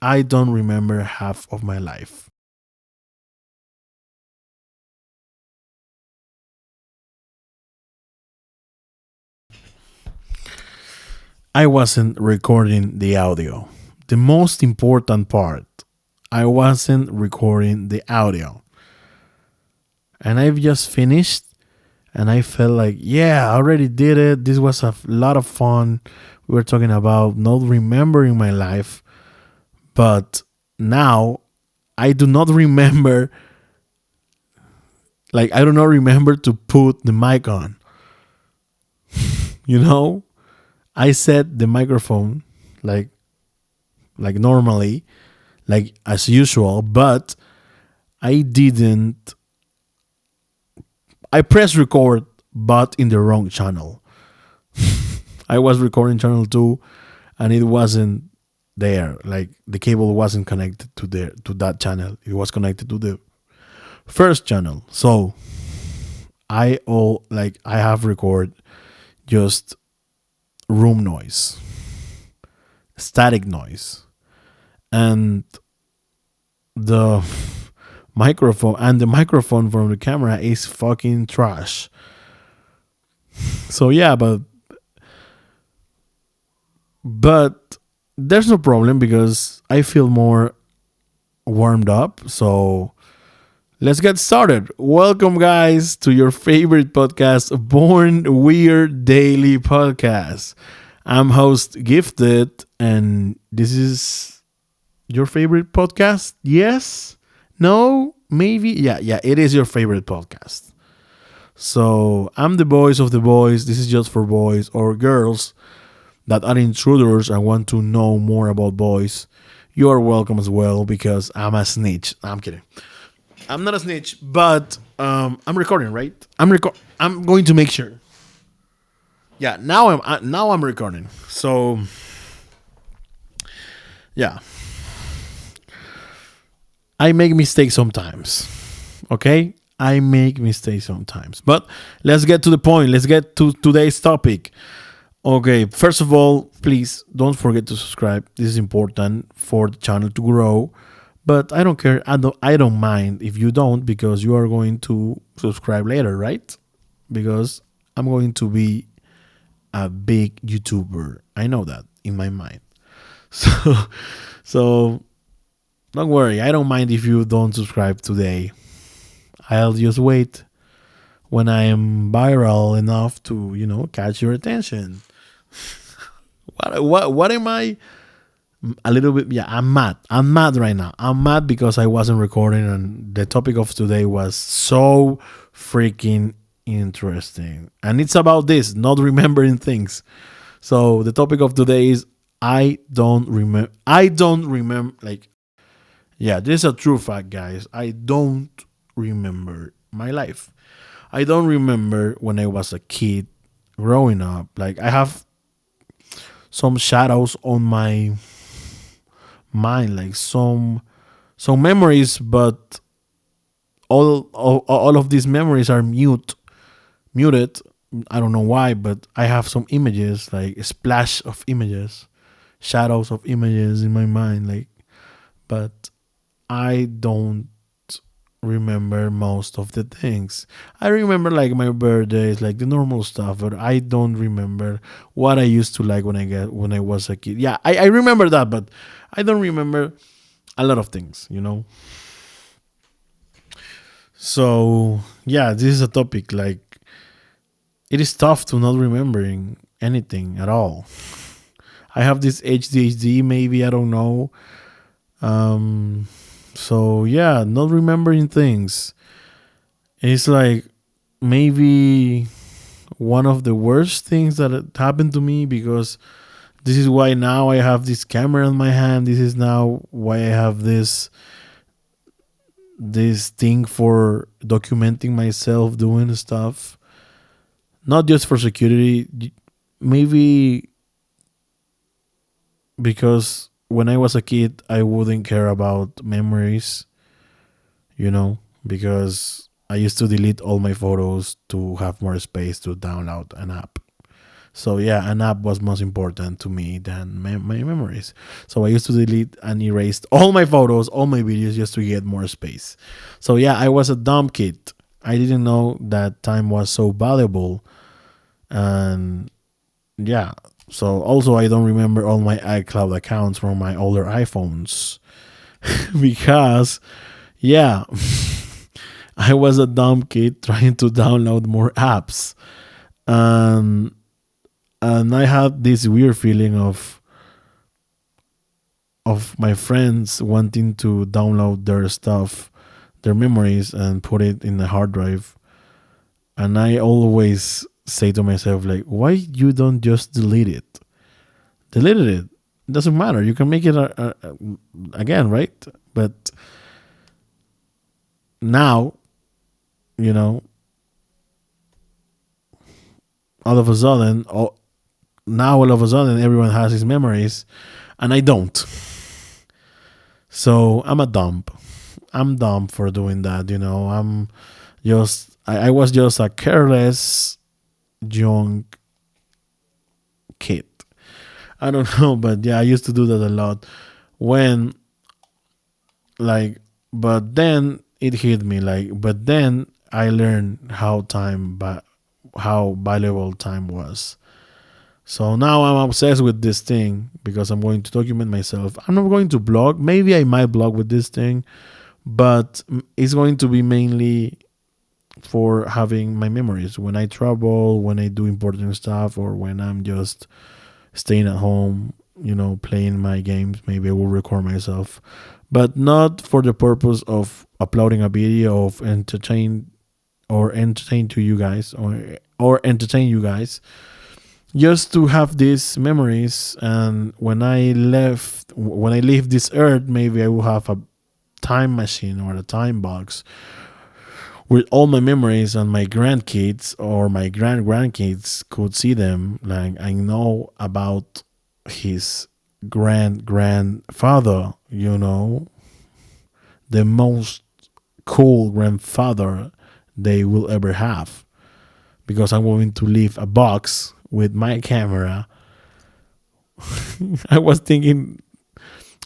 I don't remember half of my life. I wasn't recording the audio. The most important part, I wasn't recording the audio. And I've just finished and I felt like, yeah, I already did it. This was a lot of fun. We were talking about not remembering my life, but now I do not remember, like, I do not remember to put the mic on. You know, I set the microphone like normally, like as usual, but I didn't. I pressed record, but in the wrong channel. I was recording channel two, and it wasn't there. Like the cable wasn't connected to that channel. It was connected to the first channel. So I have record just room noise, static noise, and the microphone from the camera is fucking trash. So yeah, but there's no problem because I feel more warmed up. So let's get started. Welcome, guys, to your favorite podcast, Born Weird Daily Podcast. I'm host Gifted, and this is your favorite podcast. Yes? No? Maybe? Yeah, it is your favorite podcast. So I'm the voice of the boys. This is just for boys or girls that are intruders and want to know more about boys. You are welcome as well because I'm a snitch. No, I'm kidding. I'm not a snitch, but I'm recording, right? I'm going to make sure. Yeah, now I'm recording. So yeah, I make mistakes sometimes. Okay, I make mistakes sometimes. But let's get to the point. Let's get to today's topic. Okay, first of all, please don't forget to subscribe. This is important for the channel to grow. But I don't care. I don't mind if you don't because you are going to subscribe later, right? Because I'm going to be a big YouTuber. I know that in my mind. So so don't worry. I don't mind if you don't subscribe today. I'll just wait when I am viral enough to, catch your attention. What am I? A little bit. Yeah, I'm mad right now. I'm mad because I wasn't recording and the topic of today was so freaking interesting, and it's about this not remembering things. So the topic of today is I don't remember, like, yeah, this is a true fact, guys. I don't remember my life. I don't remember when I was a kid growing up. Like, I have some shadows on my mind, like some memories, but all of these memories are muted. I don't know why, but I have some images, like a splash of images, shadows of images in my mind, like, but I don't remember most of the things. I remember like my birthdays, like the normal stuff, but I don't remember what I used to like when I was a kid. Yeah, I remember that, but I don't remember a lot of things. So yeah, this is a topic like it is tough to not remembering anything at all. I have this HDHD, maybe I don't know. Um, so yeah, not remembering things. It's like maybe one of the worst things that happened to me because this is why now I have this camera in my hand. This is now why I have this thing for documenting myself doing stuff, not just for security. Maybe because when I was a kid, I wouldn't care about memories, because I used to delete all my photos to have more space to download an app. So yeah, an app was most important to me than my memories. So I used to delete and erase all my photos, all my videos, just to get more space. So yeah, I was a dumb kid. I didn't know that time was so valuable. And yeah, so also I don't remember all my iCloud accounts from my older iPhones because yeah, I was a dumb kid trying to download more apps. And and I had this weird feeling of my friends wanting to download their stuff, their memories, and put it in the hard drive. And I always say to myself, like, why you don't just delete it? Deleted it. Doesn't matter. You can make it again, right? But now, you know, all of a sudden, now all of a sudden, everyone has his memories, and I don't. So I'm a dump. I'm dumb for doing that. I was just a careless young kid. I don't know, but yeah, I used to do that a lot. When like, but then it hit me but then I learned how valuable time was. So now I'm obsessed with this thing because I'm going to document myself. I'm not going to blog. Maybe I might blog with this thing, but it's going to be mainly for having my memories when I travel, when I do important stuff, or when I'm just staying at home, playing my games. Maybe I will record myself, but not for the purpose of uploading a video of entertain to you guys or entertain you guys. Just to have these memories, and when I leave this earth, maybe I will have a time machine or a time box with all my memories, and my grandkids or my grandkids could see them. Like, I know about his grandfather, the most cool grandfather they will ever have, because I'm going to leave a box with my camera. I was thinking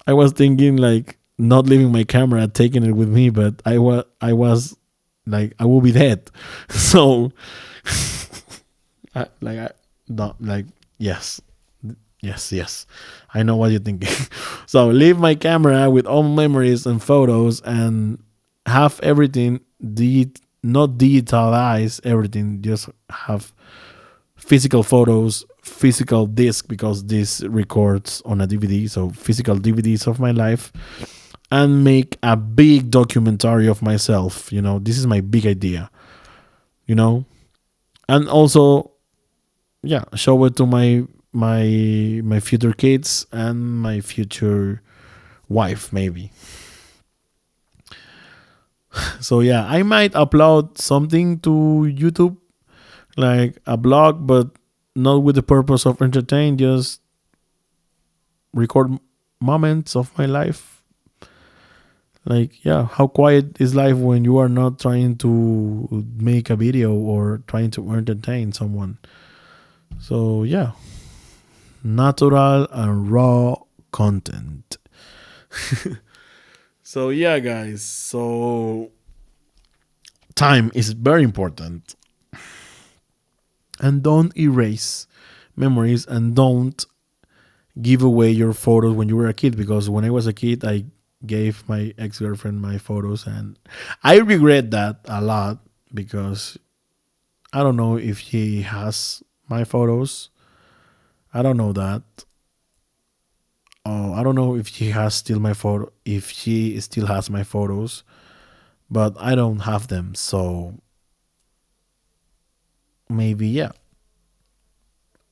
like not leaving my camera, taking it with me, but I was like, I will be dead. So I not like, yes, yes, I know what you're thinking. So leave my camera with all memories and photos, and have everything not digitalize everything, just have physical photos, physical disc, because this records on a DVD, so physical DVDs of my life, and make a big documentary of myself. This is my big idea, and also, yeah, show it to my future kids and my future wife, maybe. So yeah, I might upload something to YouTube, like a blog, but not with the purpose of entertain, just record moments of my life. Like, yeah, how quiet is life when you are not trying to make a video or trying to entertain someone. So yeah, natural and raw content. So yeah, guys, so time is very important, and don't erase memories, and don't give away your photos when you were a kid, because when I was a kid, I gave my ex-girlfriend my photos, and I regret that a lot, because I don't know if he has my photos. I don't know that. Oh, I don't know if he has still my photo, if she still has my photos, but I don't have them. So maybe, yeah,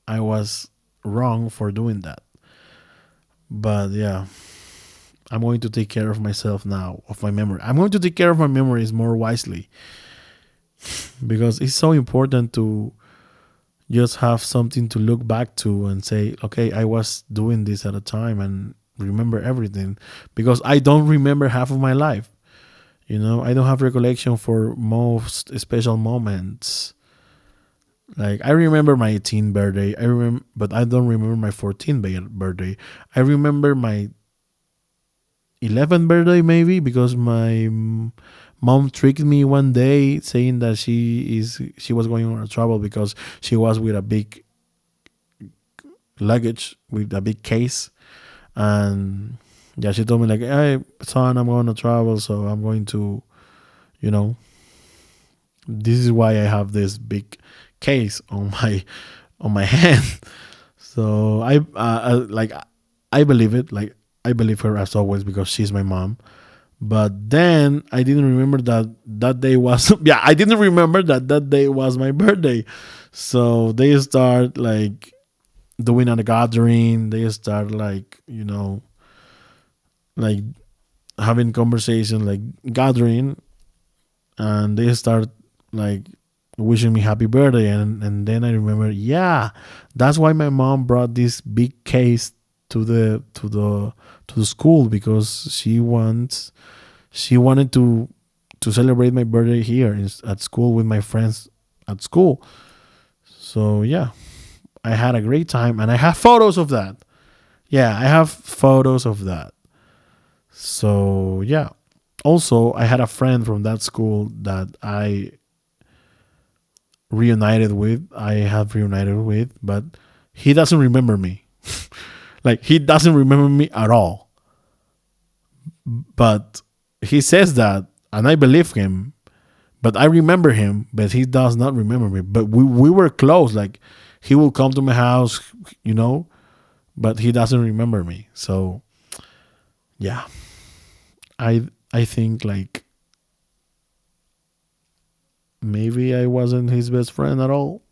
I was wrong for doing that. But yeah, I'm going to take care of myself now, of my memory. I'm going to take care of my memories more wisely, because it's so important to just have something to look back to and say, okay, I was doing this at a time, and remember everything, because I don't remember half of my life. I don't have recollection for most special moments. Like I remember my 18th birthday. I remember, but I don't remember my 14th birthday. I remember my 11th birthday maybe because my mom tricked me one day saying that she was going on a travel because she was with a big luggage with a big case. And yeah, she told me like, "Hey son, I'm going to travel, so I'm going to, you know, this is why I have this big case on my hand." So like I believe it. Like I believe her as always because she's my mom. But then I didn't remember that that day was yeah, I didn't remember that that day was my birthday. So they start like doing a gathering. They start like like having conversation, like gathering, and they start like wishing me happy birthday. And then I remember, yeah, that's why my mom brought this big case to the school because she wanted to celebrate my birthday here at school with my friends at school. So yeah, I had a great time and I have photos of that. Yeah, I have photos of that. So yeah. Also, I had a friend from that school that I reunited with. I have reunited with, but he doesn't remember me. Like he doesn't remember me at all. But he says that, and I believe him. But I remember him, but he does not remember me. But we were close. Like he will come to my house, you know, but he doesn't remember me. So yeah, I think like maybe I wasn't his best friend at all,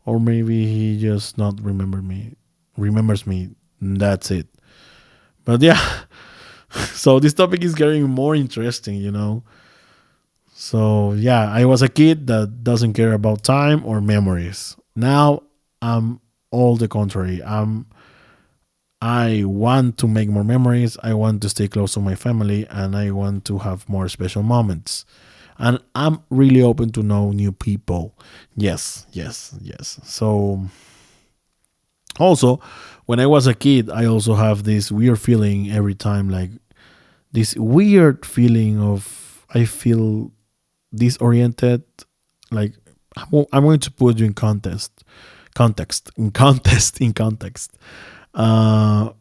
or maybe he just not remembers me. And that's it. But yeah, so this topic is getting more interesting, you know. So yeah, I was a kid that doesn't care about time or memories. Now I'm all the contrary. I want to make more memories. I want to stay close to my family, and I want to have more special moments. And I'm really open to know new people. Yes, yes, yes. So also, when I was a kid, I also have this weird feeling every time, like this weird feeling of I feel disoriented. Like I'm going to put you in context. Uh,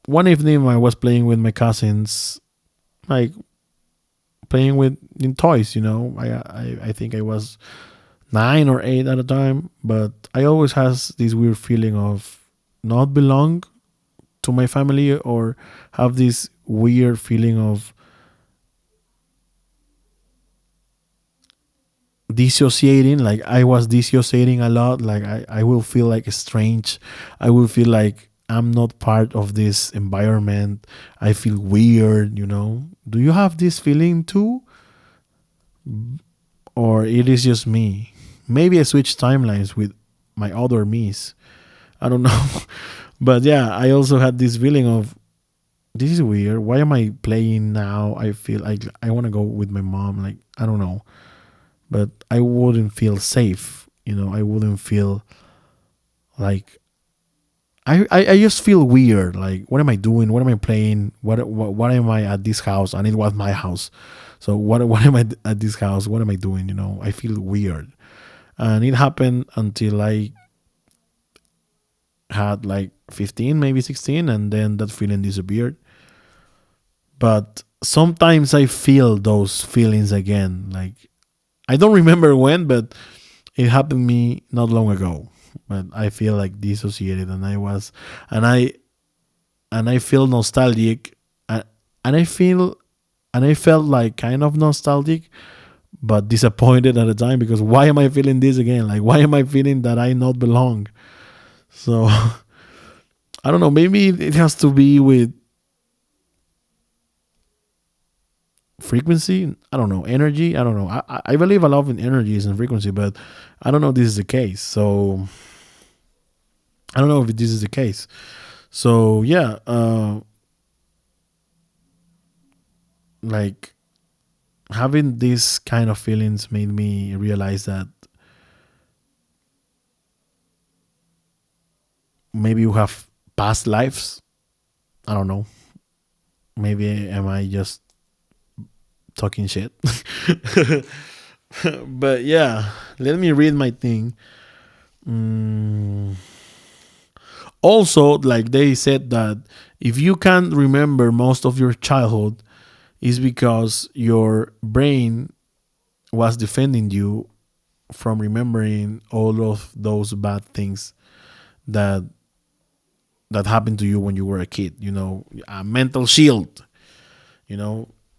One evening I was playing with my cousins, like playing with in toys. You know, I think I was 9 or 8 at a time, but I always has this weird feeling of not belong to my family or have this weird feeling of dissociating. Like I was dissociating a lot. Like I will feel like strange. I will feel like I'm not part of this environment. I feel weird, you know. Do you have this feeling too? Or it is just me? Maybe I switch timelines with my other me's. I don't know. But yeah, I also had this feeling of this is weird. Why am I playing now? I feel like I want to go with my mom. Like I don't know, but I wouldn't feel safe. You know, I wouldn't feel like I just feel weird. Like what am I doing? What am I playing? What am I at this house? And it was my house. So what am I at this house? What am I doing? You know, I feel weird. And it happened until I had like 15, maybe 16, and then that feeling disappeared. But sometimes I feel those feelings again. Like I don't remember when, but it happened to me not long ago. But I feel like dissociated, and I feel nostalgic, and, and I feel and I felt like kind of nostalgic, but disappointed at the time because why am I feeling this again? Like why am I feeling that I not belong? So I don't know. Maybe it has to be with frequency. I don't know, energy. I don't know. I believe a lot in energies and frequency, but I don't know if this is the case. So I don't know if this is the case. So yeah, like having these kind of feelings made me realize that maybe you have past lives. I don't know. Maybe am I just talking shit? But yeah, let me read my thing. Mm. Also, like they said that if you can't remember most of your childhood, is because your brain was defending you from remembering all of those bad things that happened to you when you were a kid. A mental shield.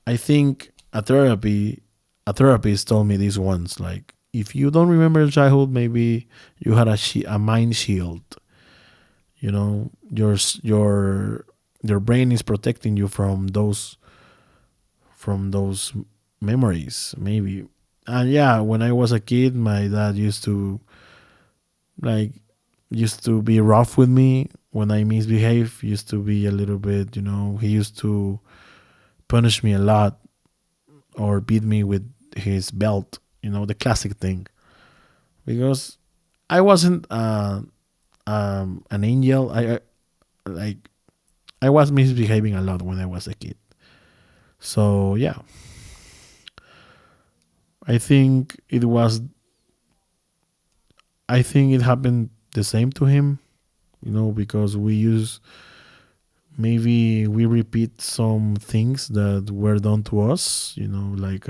I think a therapist told me this once. Like, if you don't remember your childhood, maybe you had a mind shield. Your brain is protecting you from those memories, maybe. And yeah, when I was a kid, my dad like used to be rough with me when I misbehave. Used to be a little bit, he used to punish me a lot or beat me with his belt. The classic thing. Because I wasn't an angel. Like I was misbehaving a lot when I was a kid. So yeah, I think it was. I think it happened the same to him. Because maybe we repeat some things that were done to us. Like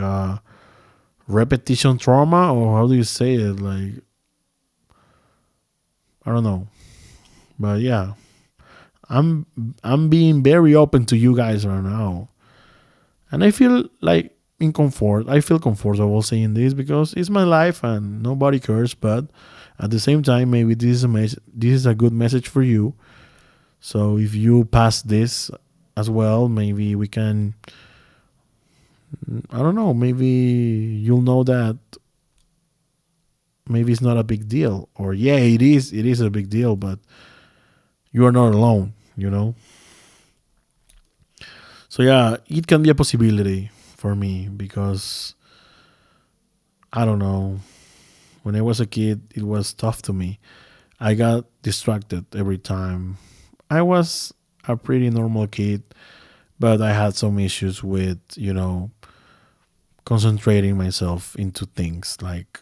repetition trauma, or how do you say it? Like, I don't know, but yeah, I'm I'm being very open to you guys right now, and I feel like in comfort. I feel comfortable saying this because it's my life and nobody cares. But at the same time, maybe this is a good message for you. So if you pass this as well, maybe we can. I don't know. Maybe you'll know that maybe it's not a big deal, or yeah, it is. It is a big deal, but you are not alone. So yeah, it can be a possibility for me because I don't know. When I was a kid, it was tough to me. I got distracted every time. I was a pretty normal kid, but I had some issues with, concentrating myself into things. Like,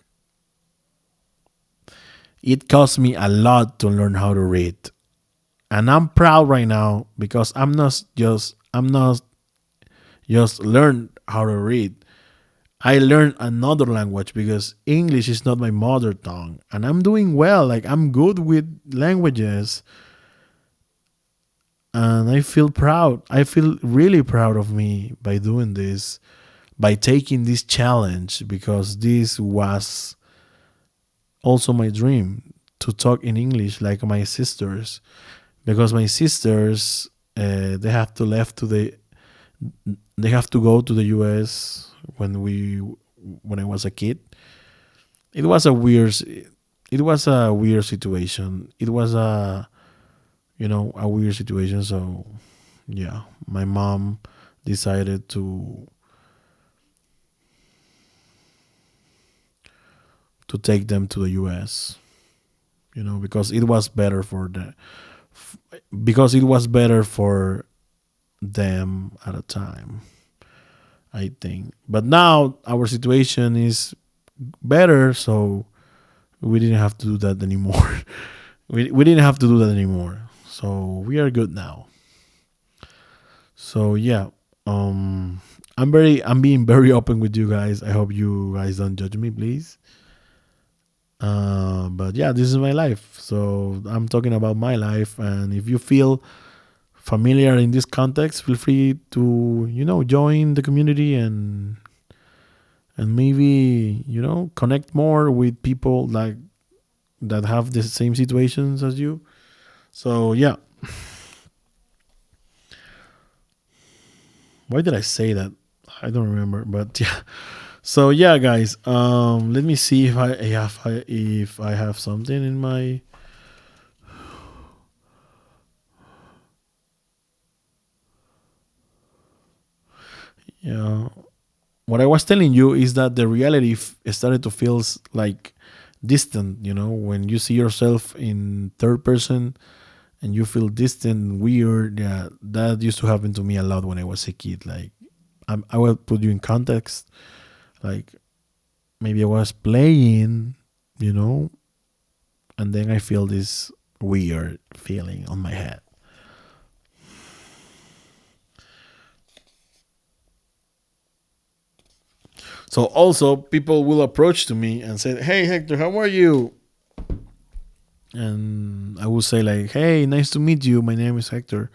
it cost me a lot to learn how to read. And I'm proud right now because I'm not just learn how to read. I learned another language because English is not my mother tongue. And I'm doing well. Like, I'm good with languages. And I feel proud. I feel really proud of me by doing this, by taking this challenge, because this was also my dream to talk in English like my sisters. Because my sisters, they have to left to they have to go to the US when I was a kid. It was a weird situation. It was a weird situation. So yeah, my mom decided to take them to the US. Because it was better because it was better for them at a time, I think. But now our situation is better, so we didn't have to do that anymore. We didn't have to do that anymore. So we are good now. So yeah, I'm being very open with you guys. I hope you guys don't judge me, please. But yeah, this is my life. So I'm talking about my life, and if you feel familiar in this context, feel free to join the community and maybe connect more with people like that have the same situations as you. So yeah, why did I say that? I don't remember, but yeah. So yeah, guys. Let me see if I have something in my. Yeah. What I was telling you is that the reality started to feel like distant. When you see yourself in third person, and you feel distant and weird. Yeah, that used to happen to me a lot when I was a kid. Like, I will put you in context. Like, maybe I was playing, you know, and then I feel this weird feeling on my head. So also people will approach to me and say, "Hey Hector, how are you?" And I will say like, "Hey, nice to meet you. My name is Hector."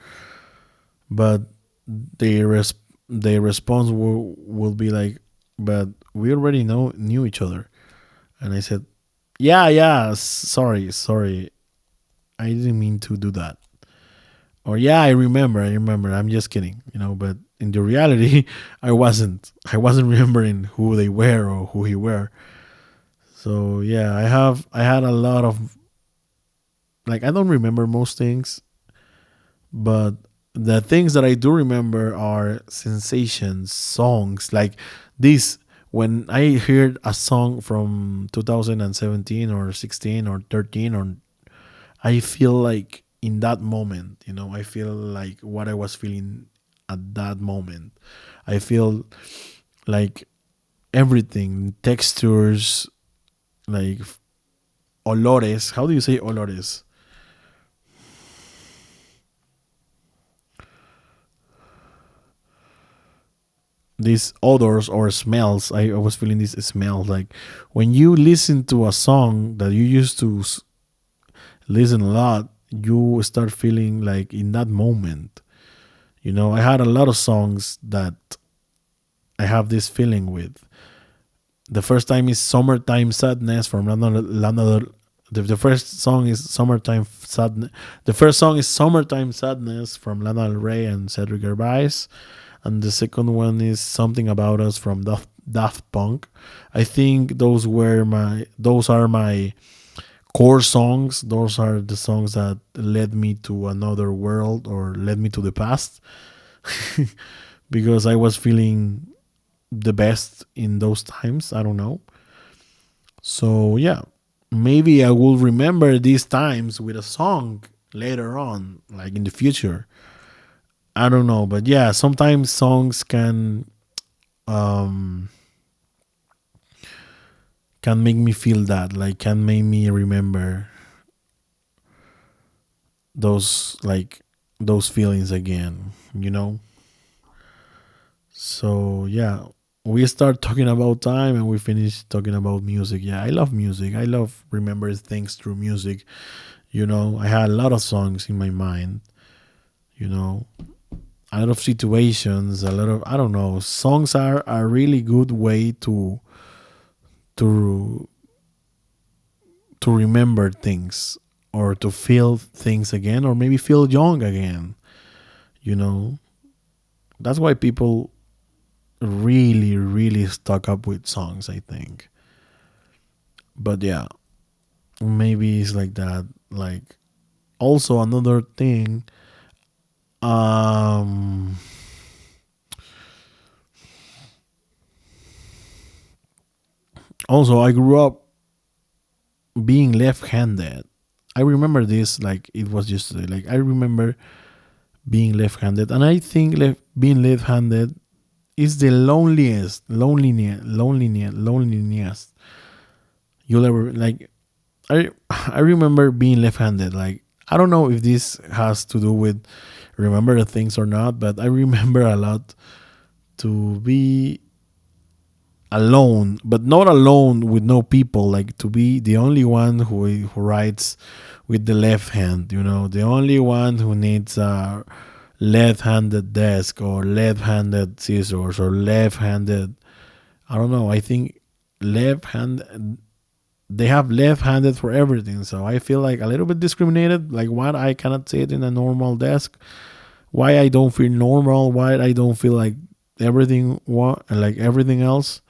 But their their response will be like, "But we already knew each other." And I said, "Yeah, yeah, sorry. I didn't mean to do that." Or yeah, I remember. I'm just kidding, but in the reality, I wasn't remembering who they were or who he were. So yeah, I had a lot of, like, I don't remember most things, but the things that I do remember are sensations, songs. Like this, when I heard a song from 2017 or 16 or 13, or I feel like in that moment, I feel like what I was feeling at that moment. I feel like everything, textures, like olores. How do you say olores? These odors or smells. I was feeling this smell. Like when you listen to a song that you used to listen a lot, you start feeling like in that moment. I had a lot of songs that I have this feeling with. The first time is "Summertime Sadness" from Lana. The first song is "Summertime Sadness." The first song is "Summertime Sadness" from Lana Del Rey and Cedric Gervais, and the second one is "Something About Us" from Daft Punk. I think those are my core songs. Those are the songs that led me to another world or led me to the past, because I was feeling the best in those times. I don't know. So yeah, maybe I will remember these times with a song later on, like in the future. I don't know, but yeah, sometimes songs um can make me feel that, like can make me remember those like those feelings again, you know? So yeah, we start talking about time and we finish talking about music. Yeah, I love music. I love remember things through music. I had a lot of songs in my mind, you know, a lot of situations, a lot of, I don't know, songs are a really good way to to remember things or to feel things again or maybe feel young again, you know. That's why people really really stuck up with songs, I think. But yeah, maybe it's like that. Like also another thing, um also I grew up being left-handed. I remember this like it was yesterday. Like I remember being left-handed, and I think being left-handed is the loneliest you'll ever like. I remember being left-handed. Like I don't know if this has to do with remember the things or not, but I remember a lot to be alone, but not alone with no people. Like to be the only one who writes with the left hand. The only one who needs a left-handed desk or left-handed scissors or left-handed. I don't know. I think left hand. They have left-handed for everything, so I feel like a little bit discriminated. Like what I cannot sit in a normal desk. Why I don't feel normal. Why I don't feel like like everything else,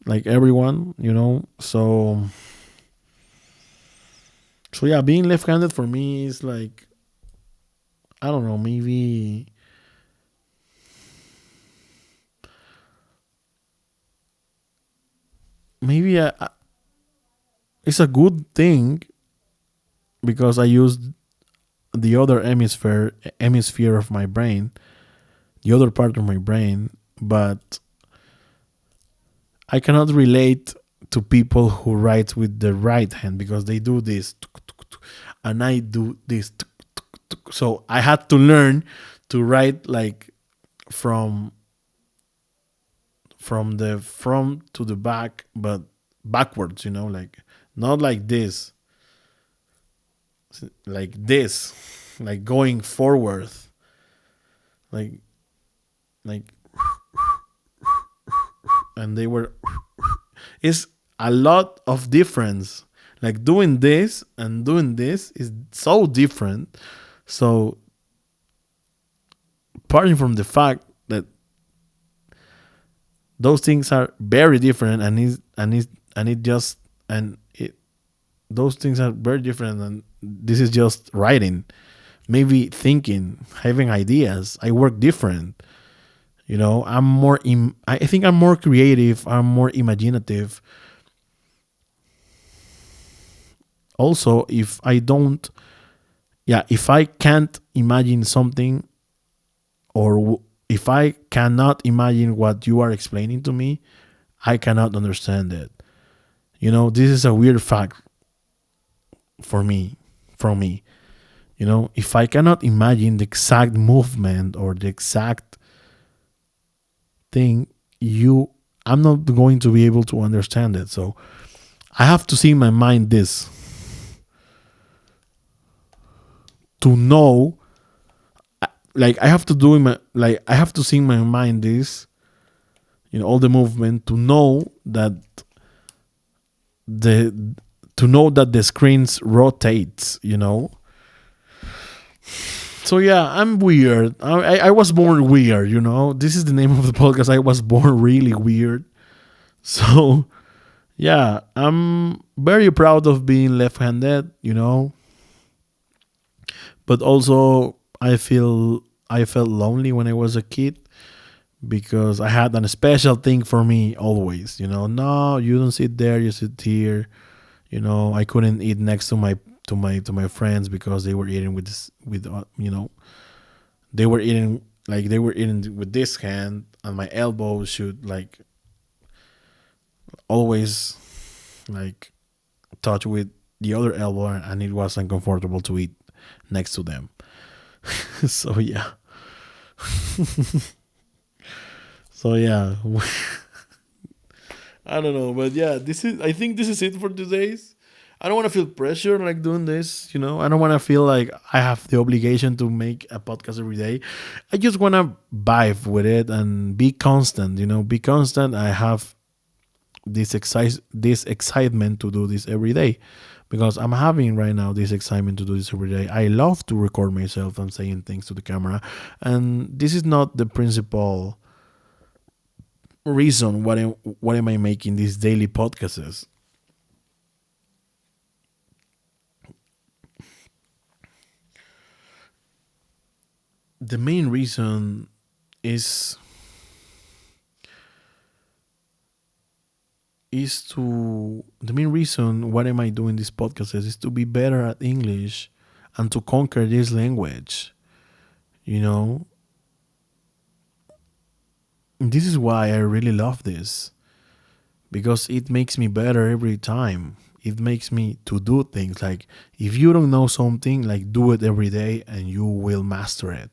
like everyone. So yeah, being left-handed for me is like, I don't know, maybe it's a good thing because I used the other hemisphere of my brain, the other part of my brain, but I cannot relate to people who write with the right hand because they do this and I do this. So I had to learn to write like from the front to the back, but backwards, like not like this, like this, like going forward, like like and they were it's a lot of difference. Like doing this and doing this is so different. So apart from the fact that those things are very different and it just and it those things are very different and this is just writing, maybe thinking, having ideas. I work different. I'm I think I'm more creative, I'm more imaginative. Also, if I can't imagine something, or if I cannot imagine what you are explaining to me, I cannot understand it. This is a weird fact for me, from me. If I cannot imagine the exact movement or the exact thing, I'm not going to be able to understand it. So I have to see in my mind this to know, like I have to do in my like I have to see in my mind this, all the movement to know that the screens rotates. So yeah, I'm weird. I was born weird. This is the name of the podcast. I was born really weird. So yeah, I'm very proud of being left-handed. But also I felt lonely when I was a kid because I had a special thing for me always. No, you don't sit there, you sit here. I couldn't eat next to my friends because they were eating with this with they were eating with this hand, and my elbow should like always like touch with the other elbow, and it was uncomfortable to eat next to them. So yeah. So yeah. I don't know, but yeah, I think this is it for today's. I don't want to feel pressure like doing this. I don't want to feel like I have the obligation to make a podcast every day. I just want to vibe with it and be constant. Be constant. I have this excitement to do this every day because I'm having right now this excitement to do this every day. I love to record myself and saying things to the camera, and this is not the principal reason what am I making these daily podcasts. The main reason is the main reason what am I doing this podcast is to be better at English and to conquer this language. You know, this is why I really love this because it makes me better every time. It makes me to do things like if you don't know something, like do it every day and you will master it.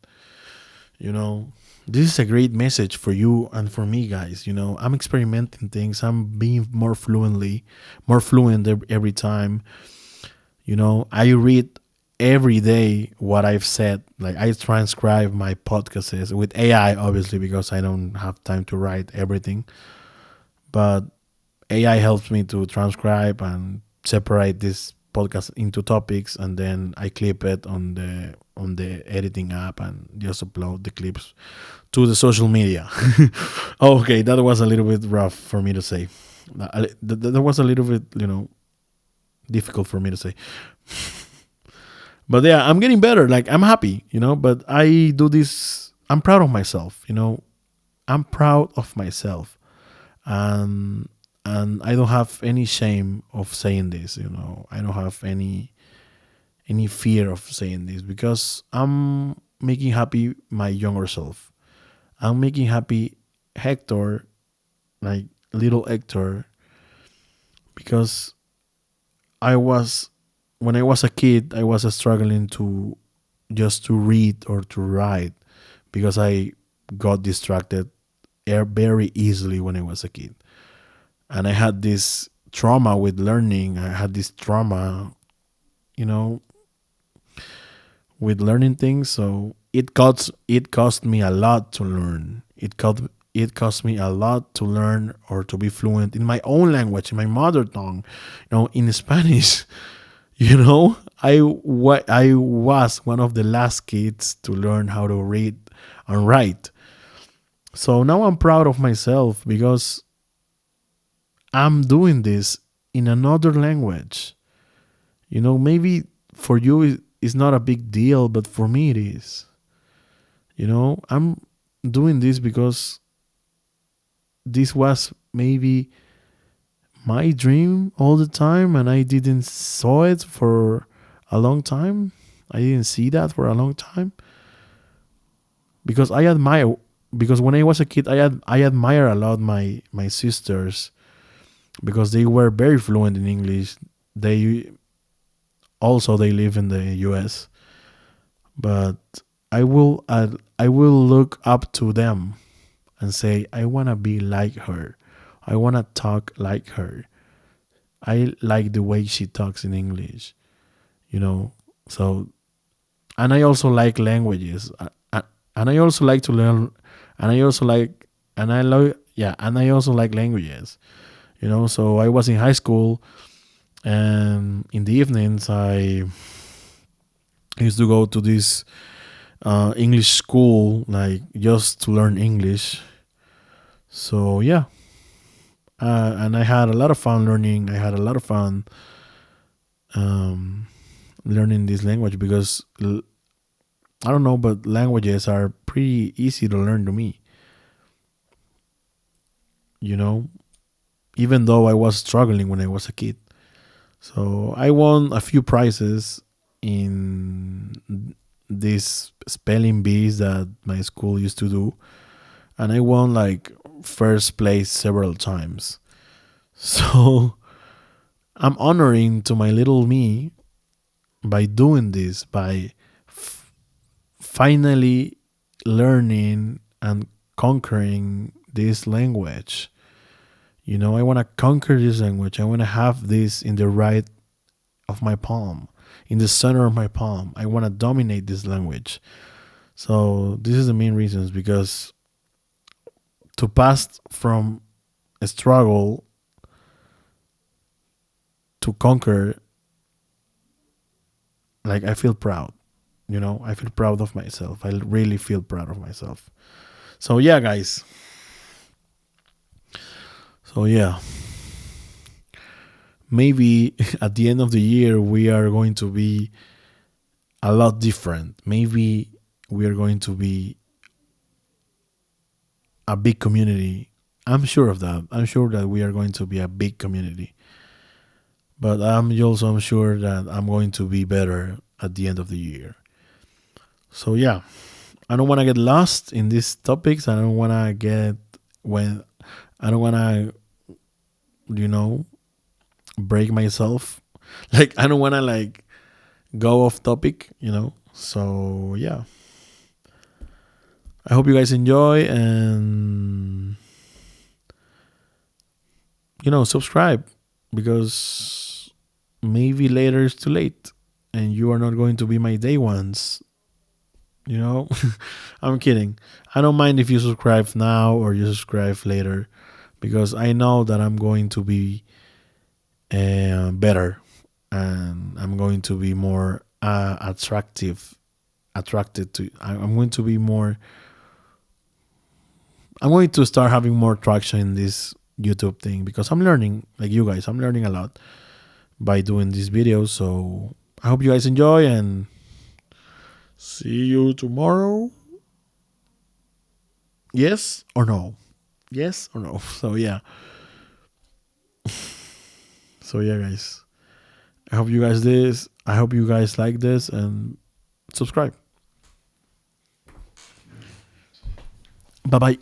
You know, this is a great message for you and for me, guys. I'm experimenting things. I'm being more fluent every time. I read every day what I've said. Like I transcribe my podcasts with AI, obviously, because I don't have time to write everything. But AI helps me to transcribe and separate this podcast into topics, and then I clip it on the editing app and just upload the clips to the social media. Okay, that was a little bit rough for me to say. That was a little bit, difficult for me to say. But yeah, I'm getting better. Like I'm happy. But I do this. I'm proud of myself. I'm proud of myself, and I don't have any shame of saying this. I don't have any fear of saying this because I'm making happy my younger self. I'm making happy Hector, like little Hector, because I was when I was a kid, I was struggling to just to read or to write because I got distracted very easily when I was a kid, and I had this trauma with learning. I had this trauma, you know, with learning things. So it cost me a lot to learn. It cost me a lot to learn or to be fluent in my own language, in my mother tongue, in Spanish. I was one of the last kids to learn how to read and write. So now I'm proud of myself because I'm doing this in another language. Maybe for you it's not a big deal, but for me it is. I'm doing this because this was maybe my dream all the time and I didn't saw it for a long time. I didn't see that for a long time because I admire because when I was a kid I admire a lot my sisters because they were very fluent in English. They live in the US, but I will look up to them and say I want to be like her. I want to talk like her. I like the way she talks in English, you know. So, and I also like languages, and I also like to learn, and I also like, and I love, yeah, and I also like languages, So I was in high school, and in the evenings I used to go to this English school, like just to learn English. So yeah, and I had a lot of fun learning. I had a lot of fun um, learning this language because I don't know, but languages are pretty easy to learn to me. You know, even though I was struggling when I was a kid. So I won a few prizes in these spelling bees that my school used to do, and I won like first place several times. So I'm honoring to my little me by doing this, by finally learning and conquering this language. I want to conquer this language. I want to have this in the right of my palm, in the center of my palm. I want to dominate this language. So this is the main reasons because to pass from a struggle to conquer, like I feel proud. I feel proud of myself. I really feel proud of myself. So yeah, guys. So yeah, maybe at the end of the year we are going to be a lot different. Maybe we are going to be a big community. I'm sure of that. I'm sure that we are going to be a big community. But I'm sure that I'm going to be better at the end of the year. So yeah, I don't want to get lost in these topics. When I don't want to, break myself. Like I don't want to go off topic. So yeah, I hope you guys enjoy and subscribe because maybe later is too late and you are not going to be my day ones. I'm kidding. I don't mind if you subscribe now or you subscribe later because I know that I'm going to be better and I'm going to be more attracted to. I'm going to be more. I'm going to start having more traction in this YouTube thing because I'm learning, like you guys. I'm learning a lot by doing these videos. So I hope you guys enjoy and see you tomorrow. Yes or no? Yes or no? So yeah. So yeah, guys. I hope you guys this. I hope you guys like this and subscribe. Bye bye.